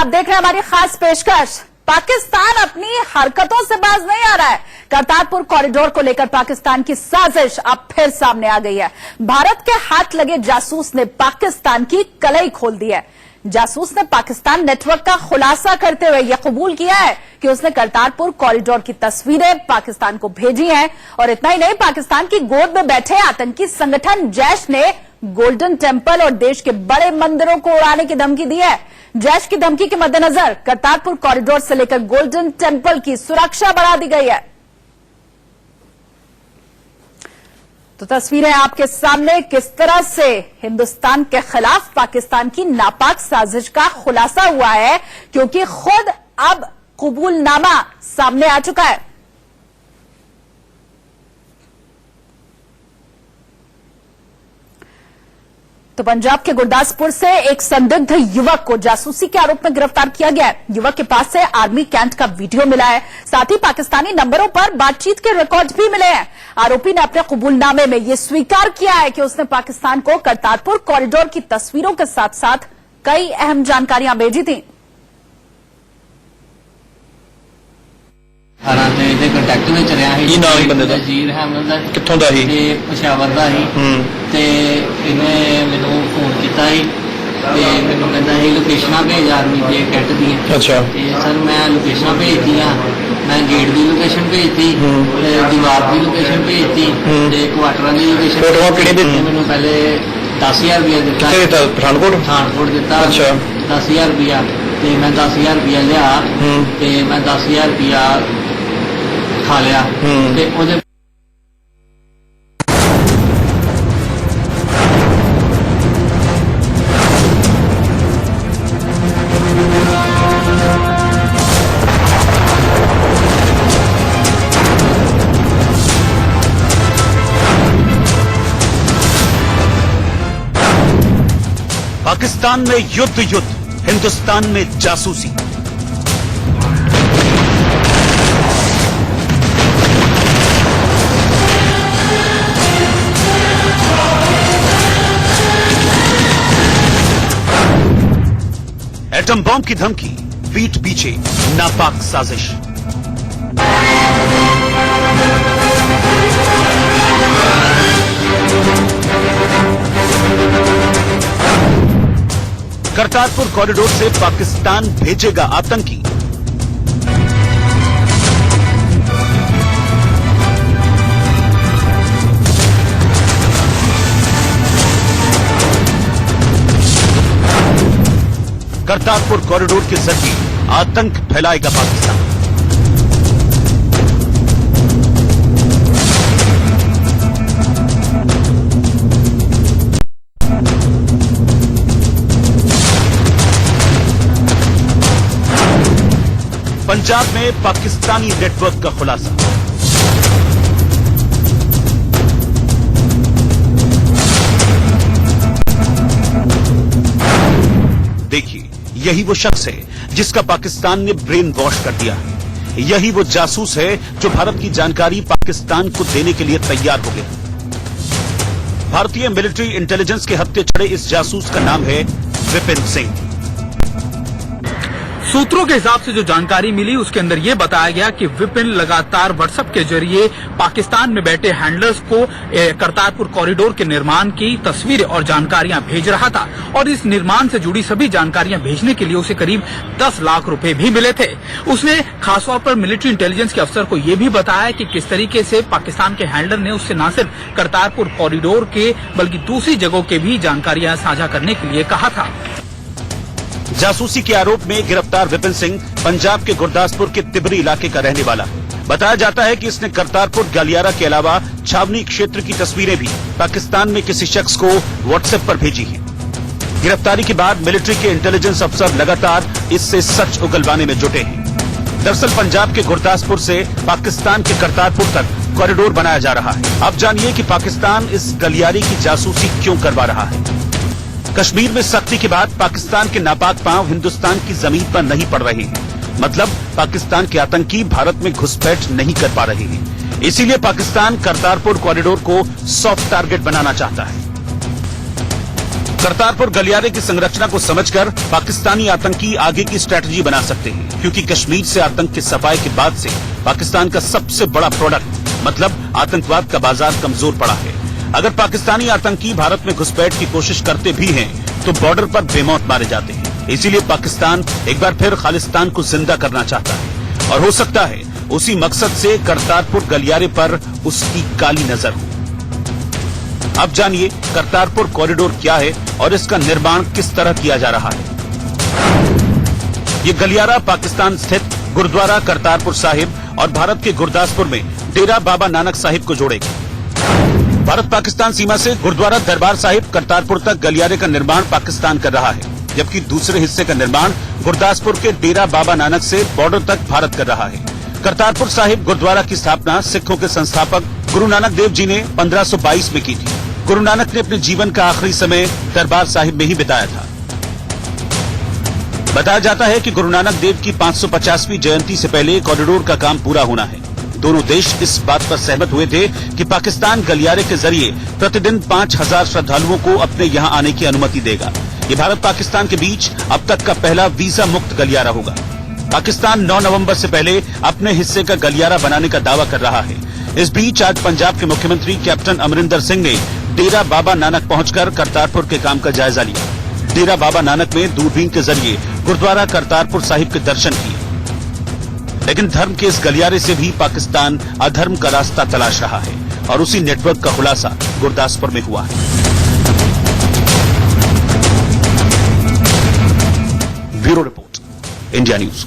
आप देख रहे हैं हमारी खास पेशकश। पाकिस्तान अपनी हरकतों से बाज नहीं आ रहा है। करतारपुर कॉरिडोर को लेकर पाकिस्तान की साजिश अब फिर सामने आ गई है। भारत के हाथ लगे जासूस ने पाकिस्तान की कलई खोल दी है। जासूस ने पाकिस्तान नेटवर्क का खुलासा करते हुए यह कबूल किया है कि उसने करतारपुर कॉरिडोर की तस्वीरें पाकिस्तान को भेजी हैं। और इतना ही नहीं, पाकिस्तान की गोद में बैठे आतंकी संगठन जैश ने गोल्डन टेम्पल और देश के बड़े मंदिरों को उड़ाने की धमकी दी है। जैश की धमकी के मद्देनजर करतारपुर कॉरिडोर से लेकर गोल्डन टेम्पल की सुरक्षा बढ़ा दी गई है। तो तस्वीरें आपके सामने, किस तरह से हिंदुस्तान के खिलाफ पाकिस्तान की नापाक साजिश का खुलासा हुआ है, क्योंकि खुद अब कबूलनामा सामने आ चुका है। तो पंजाब के गुरदासपुर से एक संदिग्ध युवक को जासूसी के आरोप में गिरफ्तार किया गया है। युवक के पास से आर्मी कैंट का वीडियो मिला है, साथ ही पाकिस्तानी नंबरों पर बातचीत के रिकॉर्ड्स भी मिले हैं। आरोपी ने अपने कबूलनामे में यह स्वीकार किया है कि उसने पाकिस्तान को करतारपुर कॉरिडोर की तस्वीरों के साथ साथ कई अहम जानकारियां भेजी थी। ਕੰਟੈਕਟ ਵਿੱਚ ਰਿਹਾ ਸੀ। ਕੀ ਨਾਮ ਸੀ ਬੰਦੇ ਦਾ? ਜੀਰ ਅਹਿਮਦ ਦਾ। ਕਿੱਥੋਂ ਦਾ ਸੀ? ਤੇ ਪਸ਼ਾਵਰ ਦਾ ਸੀ। ਤੇ ਇਹਨੇ ਮੈਨੂੰ ਫੋਨ ਕੀਤਾ ਸੀ ਤੇ ਮੈਨੂੰ ਕਹਿੰਦਾ ਸੀ ਲੋਕੇਸ਼ਨਾਂ ਭੇਜ ਆਰਮੀ ਦੇ ਕੈਂਟ ਦੀਆਂ। ਅੱਛਾ। ਤੇ ਸਰ ਮੈਂ ਲੋਕੇਸ਼ਨਾਂ ਭੇਜਤੀਆਂ। ਮੈਂ ਗੇਟ ਦੀ ਲੋਕੇਸ਼ਨ ਭੇਜਤੀ, ਦੀਵਾਰ ਦੀ ਲੋਕੇਸ਼ਨ ਭੇਜਤੀ ਤੇ ਕੁਆਟਰਾਂ ਦੀ ਲੋਕੇਸ਼ਨ। ਫੋਟੋਆਂ ਕਿਹੜੀ ਦਿੱਤੀ? ਮੈਨੂੰ ਪਹਿਲੇ 10,000 ਰੁਪਇਆ ਦਿੱਤਾ। ਕਿੱਥੇ ਦਿੱਤਾ? ਪਠਾਨਕੋਟ ਦਿੱਤਾ। ਅੱਛਾ। 10,000 ਰੁਪਇਆ ਤੇ ਮੈਂ 10,000 ਰੁਪਇਆ ਲਿਆ ਤੇ ਮੈਂ 10,000 ਰੁਪਇਆ खा लिया। पाकिस्तान में युद्ध, हिंदुस्तान में जासूसी। एटम बॉम्ब की धमकी, पीठ पीछे नापाक साजिश। करतारपुर कॉरिडोर से पाकिस्तान भेजेगा आतंकी। करतारपुर कॉरिडोर के जरिए आतंक फैलाएगा पाकिस्तान। पंजाब में पाकिस्तानी नेटवर्क का खुलासा। देखिए, यही वो शख्स है जिसका पाकिस्तान ने ब्रेन वॉश कर दिया है। यही वो जासूस है जो भारत की जानकारी पाकिस्तान को देने के लिए तैयार हो गया। भारतीय मिलिट्री इंटेलिजेंस के हत्थे चढ़े इस जासूस का नाम है विपिन सिंह। सूत्रों के हिसाब से जो जानकारी मिली उसके अंदर ये बताया गया कि विपिन लगातार व्हाट्सएप के जरिए पाकिस्तान में बैठे हैंडलर्स को करतारपुर कॉरिडोर के निर्माण की तस्वीरें और जानकारियां भेज रहा था। और इस निर्माण से जुड़ी सभी जानकारियां भेजने के लिए उसे करीब 10 लाख रुपए भी मिले थे। उसने खासतौर पर मिलिट्री इंटेलिजेंस के अफसर को यह भी बताया कि किस तरीके से पाकिस्तान के हैंडलर ने उससे न सिर्फ करतारपुर कॉरिडोर के बल्कि दूसरी जगहों के भी जानकारियां साझा करने के लिए कहा था। जासूसी के आरोप में गिरफ्तार विपिन सिंह पंजाब के गुरदासपुर के तिबरी इलाके का रहने वाला। बताया जाता है कि इसने करतारपुर गलियारा के अलावा छावनी क्षेत्र की तस्वीरें भी पाकिस्तान में किसी शख्स को व्हाट्सएप पर भेजी हैं। गिरफ्तारी के बाद मिलिट्री के इंटेलिजेंस अफसर लगातार इससे सच उगलवाने में जुटे हैं। दरअसल पंजाब के गुरदासपुर से पाकिस्तान के करतारपुर तक कॉरिडोर बनाया जा रहा है। अब जानिए कि पाकिस्तान इस गलियारे की जासूसी क्यों करवा रहा है। कश्मीर में सख्ती के बाद पाकिस्तान के नापाक पांव हिंदुस्तान की जमीन पर नहीं पड़ रहे हैं। मतलब पाकिस्तान के आतंकी भारत में घुसपैठ नहीं कर पा रहे हैं। इसीलिए पाकिस्तान करतारपुर कॉरिडोर को सॉफ्ट टारगेट बनाना चाहता है। करतारपुर गलियारे की संरचना को समझकर पाकिस्तानी आतंकी आगे की स्ट्रेटजी बना सकते हैं, क्योंकि कश्मीर से आतंक की सफाई के बाद से पाकिस्तान का सबसे बड़ा प्रोडक्ट मतलब आतंकवाद का बाजार कमजोर पड़ा है। अगर पाकिस्तानी आतंकी भारत में घुसपैठ की कोशिश करते भी हैं तो बॉर्डर पर बेमौत मारे जाते हैं। इसीलिए पाकिस्तान एक बार फिर खालिस्तान को जिंदा करना चाहता है और हो सकता है उसी मकसद से करतारपुर गलियारे पर उसकी काली नजर हो। अब जानिए करतारपुर कॉरिडोर क्या है और इसका निर्माण किस तरह किया जा रहा है। ये गलियारा पाकिस्तान स्थित गुरुद्वारा करतारपुर साहिब और भारत के गुरदासपुर में डेरा बाबा नानक साहिब को जोड़ेगा। भारत पाकिस्तान सीमा से गुरुद्वारा दरबार साहिब करतारपुर तक गलियारे का निर्माण पाकिस्तान कर रहा है, जबकि दूसरे हिस्से का निर्माण गुरदासपुर के डेरा बाबा नानक से बॉर्डर तक भारत कर रहा है। करतारपुर साहिब गुरुद्वारा की स्थापना सिखों के संस्थापक गुरु नानक देव जी ने 1522 में की थी। गुरु नानक ने अपने जीवन का आखिरी समय दरबार साहिब में ही बिताया था। बताया जाता है कि गुरु नानक देव की 550वीं जयंती से पहले कॉरिडोर का काम पूरा होना है। दोनों देश इस बात पर सहमत हुए थे कि पाकिस्तान गलियारे के जरिए प्रतिदिन 5000 श्रद्धालुओं को अपने यहां आने की अनुमति देगा। ये भारत पाकिस्तान के बीच अब तक का पहला वीजा मुक्त गलियारा होगा। पाकिस्तान 9 नवंबर से पहले अपने हिस्से का गलियारा बनाने का दावा कर रहा है। इस बीच आज पंजाब के मुख्यमंत्री कैप्टन अमरिंदर सिंह ने डेरा बाबा नानक पहुंचकर करतारपुर के काम का जायजा लिया। डेरा बाबा नानक में दूरबीन के जरिए गुरुद्वारा करतारपुर साहिब के दर्शन किए। लेकिन धर्म के इस गलियारे से भी पाकिस्तान अधर्म का रास्ता तलाश रहा है और उसी नेटवर्क का खुलासा गुरदासपुर में हुआ है। Bureau report, India news.